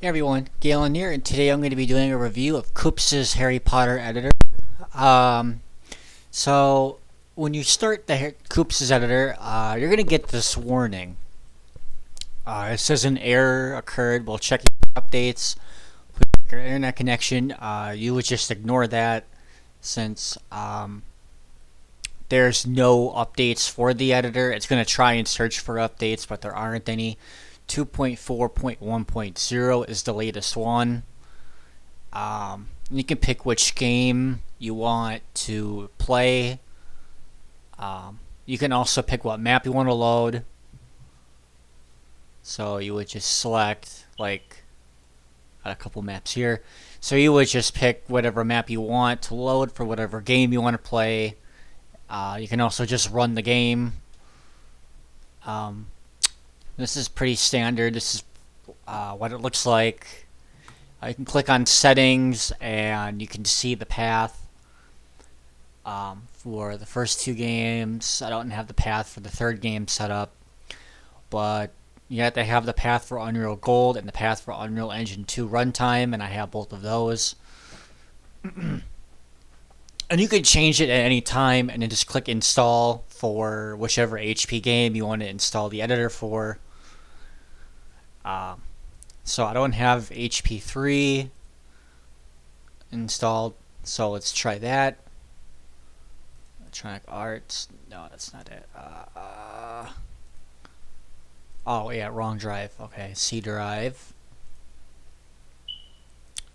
Hey everyone, Galen here, and today I'm going to be doing a review of Koops' Harry Potter editor. Um, so when you start the Koops' editor, you're going to get this warning. It says an error occurred while checking updates with your internet connection. You would just ignore that since there's no updates for the editor. It's going to try and search for updates, but there aren't any. 2.4.1.0 is the latest one. You can pick which game you want to play. You can also pick what map you want to load. So you would just select, like, got a couple maps here. So you would just pick whatever map you want to load for whatever game you want to play. You can also just run the game. This is pretty standard. This is what it looks like. You can click on settings and you can see the path for the first two games. I don't have the path for the third game set up, but you have to have the path for Unreal Gold and the path for Unreal Engine 2 runtime, and I have both of those. And you can change it at any time and then just click install for whichever HP game you want to install the editor for. So I don't have HP3 installed, so let's try that. Electronic Arts, no, that's not it. Oh yeah, wrong drive. Okay, C drive.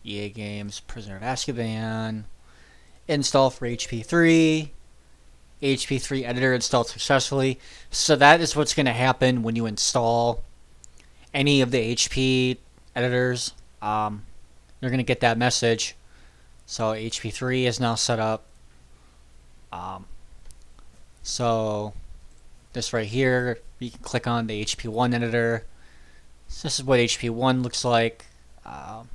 EA Games, Prisoner of Azkaban. Install for HP3. HP3 editor installed successfully. So that is what's going to happen when you install any of the HP editors. You're going to get that message. So HP3 is now set up. So this right here, you can click on the HP1 editor. So this is what HP1 looks like. You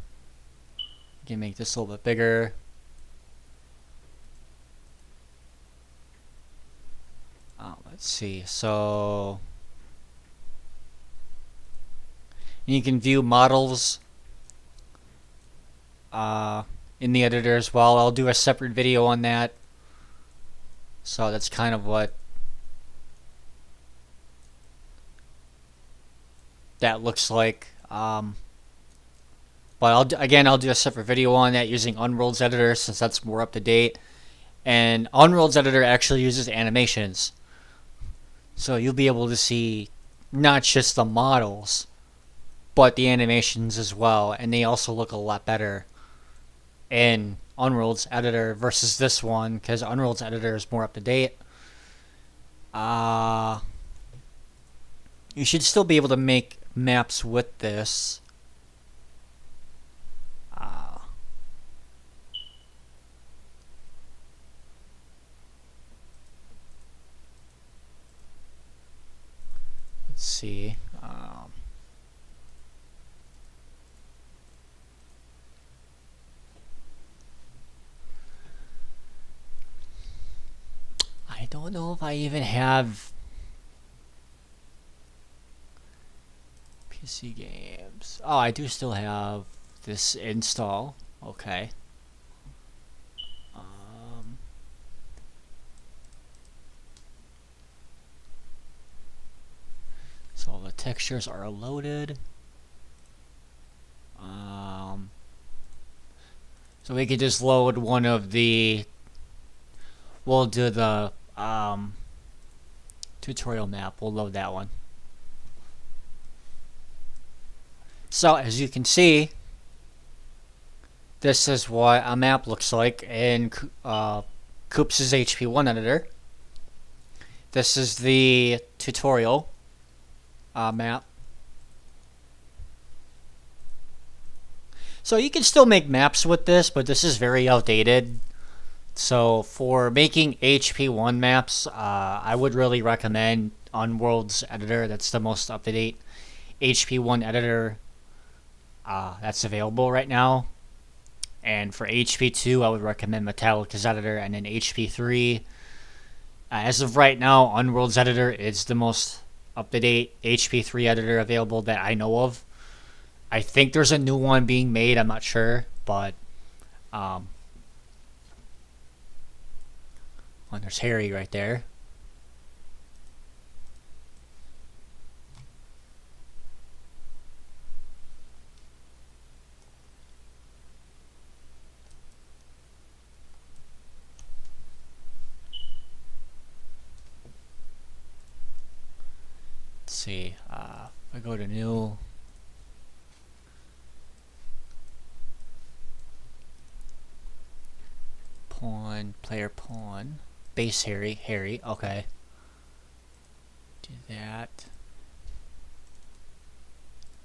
can make this a little bit bigger. Let's see. So you can view models in the editor as well. I'll do a separate video on that. So that's kind of what that looks like. But I'll do a separate video on that using Unworld's editor, since that's more up to date. And Unworld's editor actually uses animations, so you'll be able to see not just the models, but the animations as well, and they also look a lot better in Unworld's editor versus this one, because Unworld's editor is more up to date. You should still be able to make maps with this. Let's see. I don't know if I even have PC games. Oh, I do still have this install. Okay. So all the textures are loaded. So we could just load one of the. We'll do the tutorial map. We'll load that one. So as you can see, this is what a map looks like in Koops' HP1 editor. This is the tutorial map. So you can still make maps with this, but this is very outdated. So for making HP1 maps, I would really recommend Unworld's editor. That's the most up-to-date HP1 editor that's available right now. And for HP2, I would recommend Metallica's editor, and then HP3. As of right now, Unworld's editor is the most up-to-date HP3 editor available that I know of. I think there's a new one being made. I'm not sure, but um, oh, there's Harry right there. Let's see. I go to new. Pawn, player pawn. Base Harry, okay. Do that.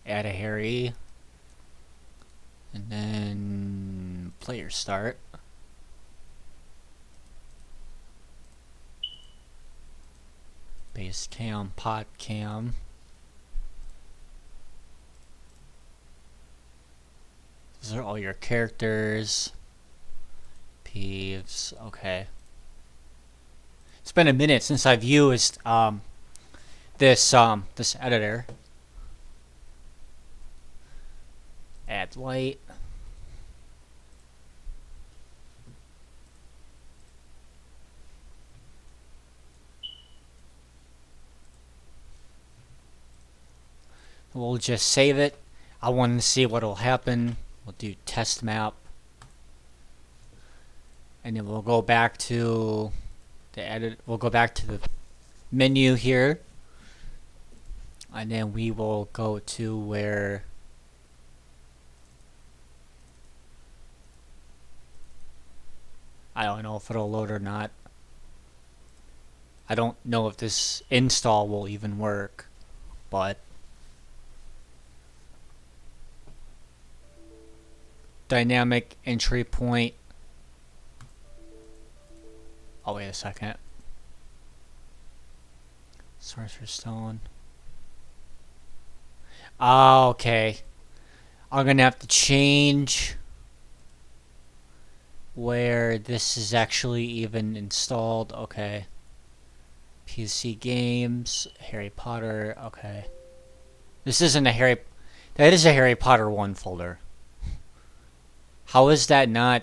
Add a Harry. And then player start. Base cam, pot cam. These are all your characters. Peeves, okay. It's been a minute since I've used this editor. Add light. We'll just save it. I want to see what will happen. We'll do test map. And then we'll go back to the edit. We'll go back to the menu here. And then we will go to where I don't know if it'll load or not. I don't know if this install will even work, but dynamic entry point. Oh, wait a second. Sorcerer's Stone. Oh, okay. I'm gonna have to change where this is actually even installed. Okay. PC games, Harry Potter. Okay. This isn't a Harry. That is a Harry Potter 1 folder. How is that not?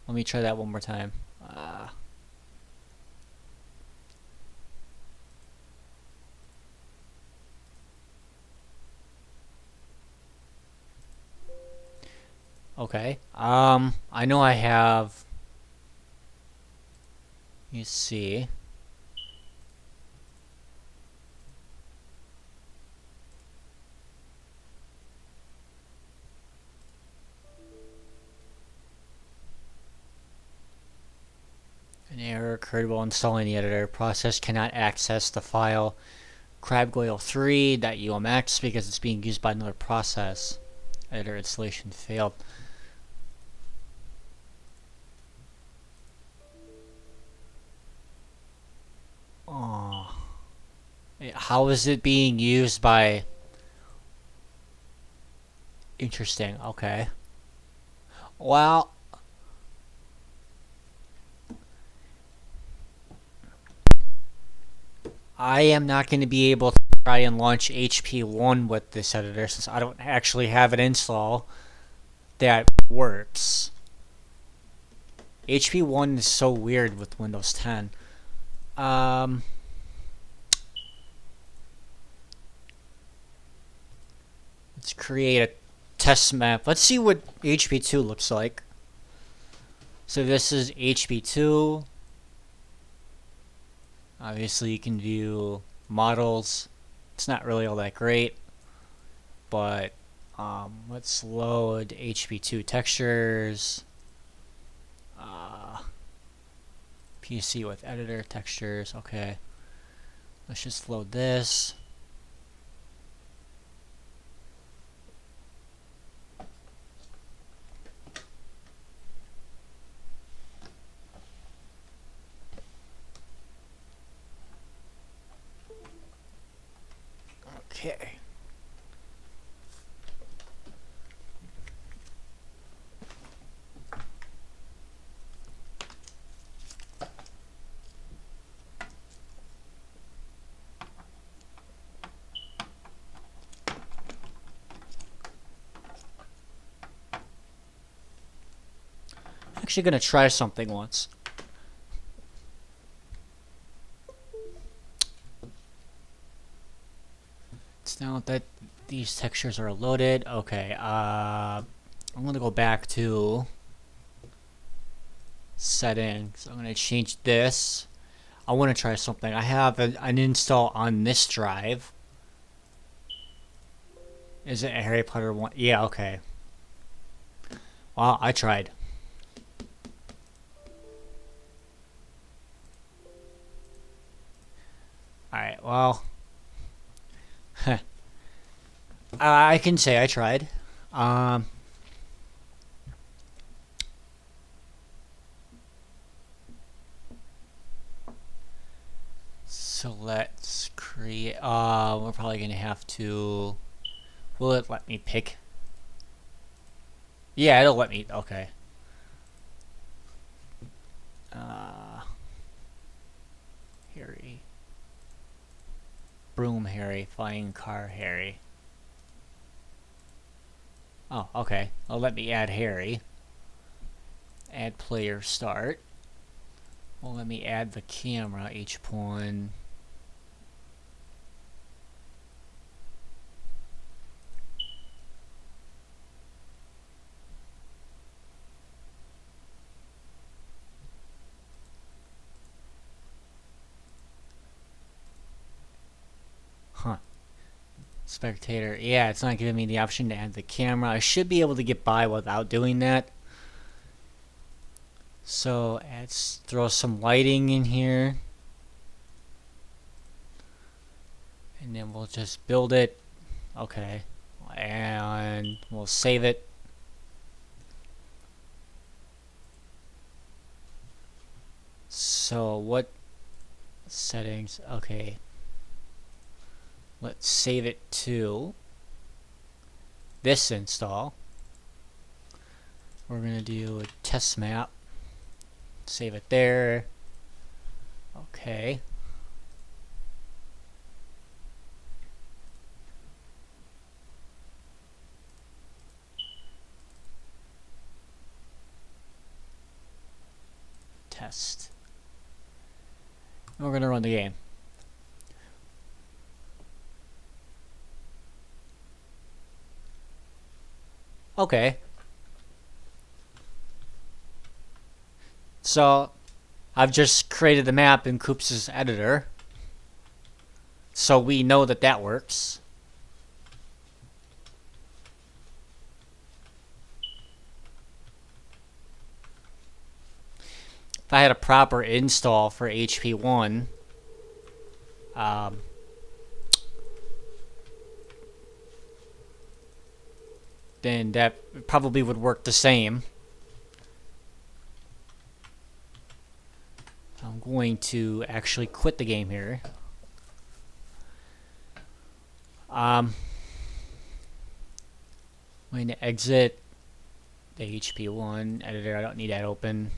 Let me try that one more time. Okay. I know I have. You see. An error occurred while installing the editor. Process cannot access the file crabgoyle3.umx because it's being used by another process. Editor installation failed. Oh. How is it being used by... Interesting, okay. Well... I am not going to be able to try and launch HP1 with this editor since I don't actually have an install that works. HP1 is so weird with Windows 10. Let's create a test map. Let's see what HP2 looks like. So this is HP2. Obviously you can view models. It's not really all that great, but let's load HP2 textures. PC with editor textures. Okay, let's just load this. Okay. actually gonna try something once. It's now that these textures are loaded. Okay, I'm gonna go back to settings. I'm gonna change this. I want to try something. I have an install on this drive. Is it a Harry Potter one? Yeah, okay. Well, I tried. Alright, well. I can say I tried. So let's create, we're probably gonna have to, will it let me pick? Yeah, it'll let me, okay. Harry. Broom Harry, flying car Harry. Oh, okay. Well, let me add Harry. Add player start. Well, let me add the camera, each pawn. Huh. Spectator. Yeah, it's not giving me the option to add the camera. I should be able to get by without doing that. So let's throw some lighting in here. And then we'll just build it. Okay. And we'll save it. So what settings? Okay. Let's save it to this install. We're going to do a test map. Save it there. Okay. Test. And we're going to run the game. Okay. So I've just created the map in Koops' editor. So we know that that works. If I had a proper install for HP1, then that probably would work the same. I'm going to actually quit the game here. I'm going to exit the HP1 editor. I don't need that open.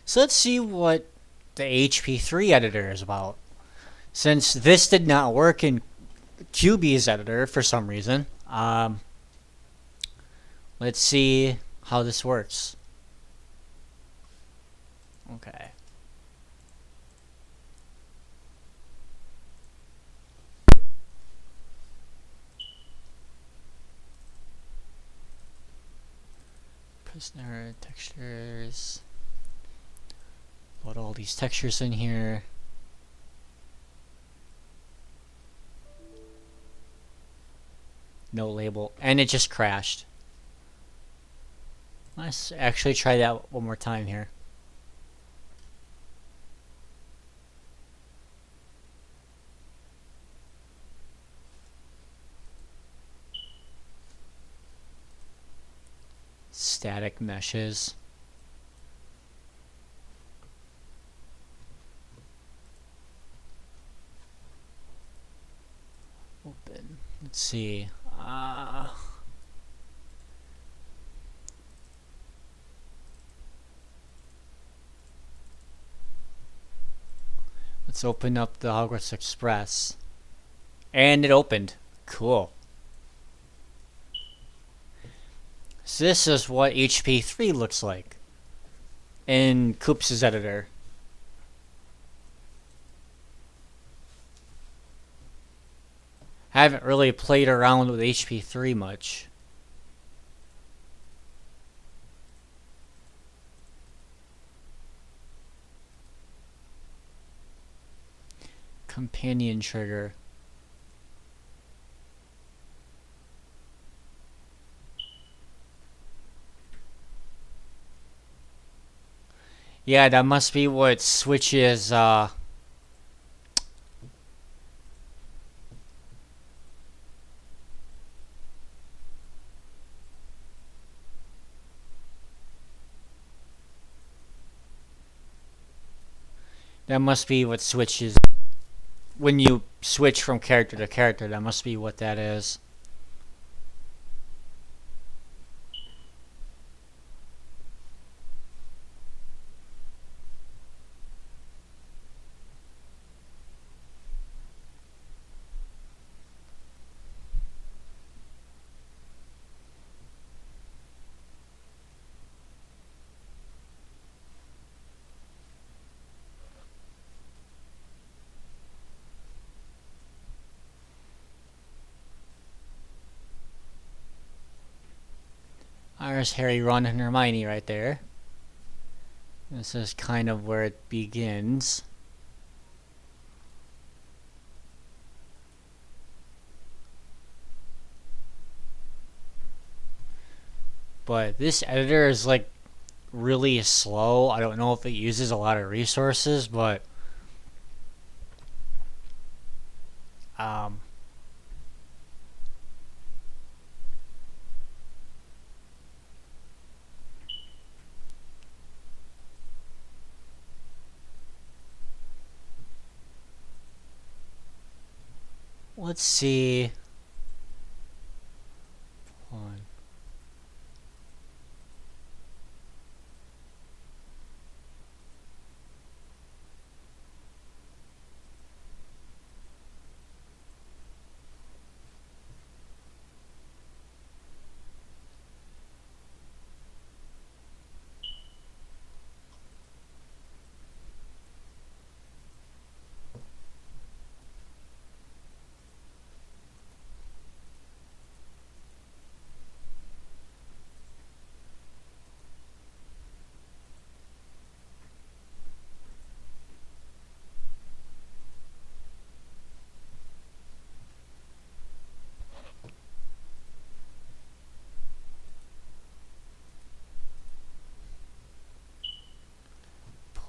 So let's see what the HP3 editor is about. Since this did not work in QB's editor for some reason, let's see how this works. Okay. Prisoner textures. Load all these textures in here. No label. And it just crashed. Let's actually try that one more time here. Static meshes. Open. Let's see. Let's open up the Hogwarts Express. And it opened. Cool. So this is what HP3 looks like in Koops' editor. I haven't really played around with HP3 much. Companion trigger. Yeah, that must be what switches, that must be what switches when you switch from character to character. That must be what that is. There's Harry, Ron, and Hermione right there. This is kind of where it begins. But this editor is like really slow. I don't know if it uses a lot of resources, but let's see. Hold on.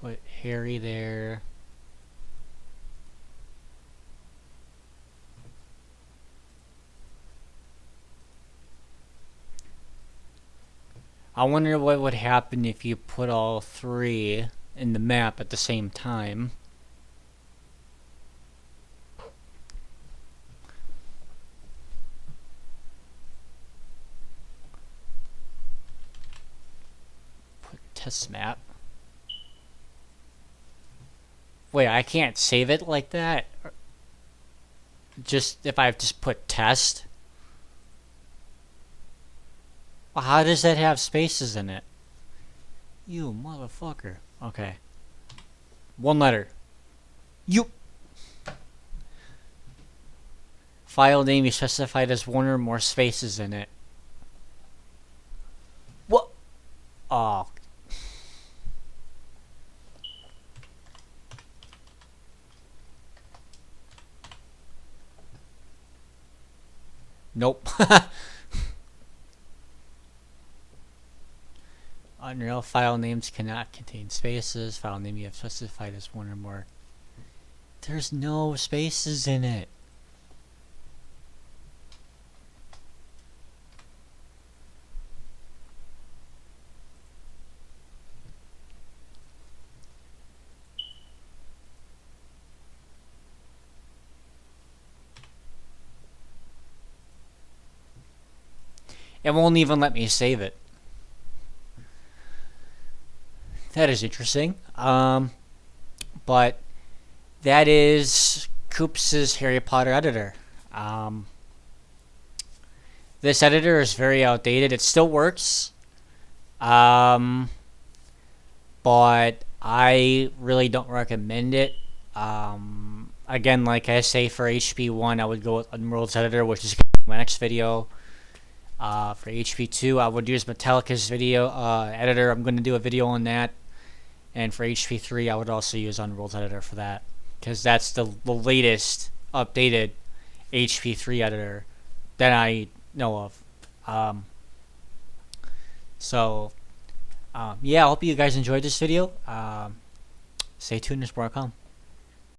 Put Harry there. I wonder what would happen if you put all three in the map at the same time. Put test map. Wait, I can't save it like that? Just if I just put test? Well, how does that have spaces in it? You motherfucker. Okay. One letter. You. File name you specified as one or more spaces in it. What? Oh. Nope. Unreal file names cannot contain spaces. File name you have specified as one or more. There's no spaces in it. It won't even let me save it. That is interesting. But that is Koops' Harry Potter editor. This editor is very outdated. It still works, um, but I really don't recommend it. Again, like I say, for HP1, I would go with Unworld's editor, which is my next video. For HP2, I would use Metallica's video editor. I'm going to do a video on that. And for HP3, I would also use Unworld's editor for that, because that's the latest updated HP3 editor that I know of. Um, so, yeah, I hope you guys enjoyed this video. Stay tuned, there's more to come.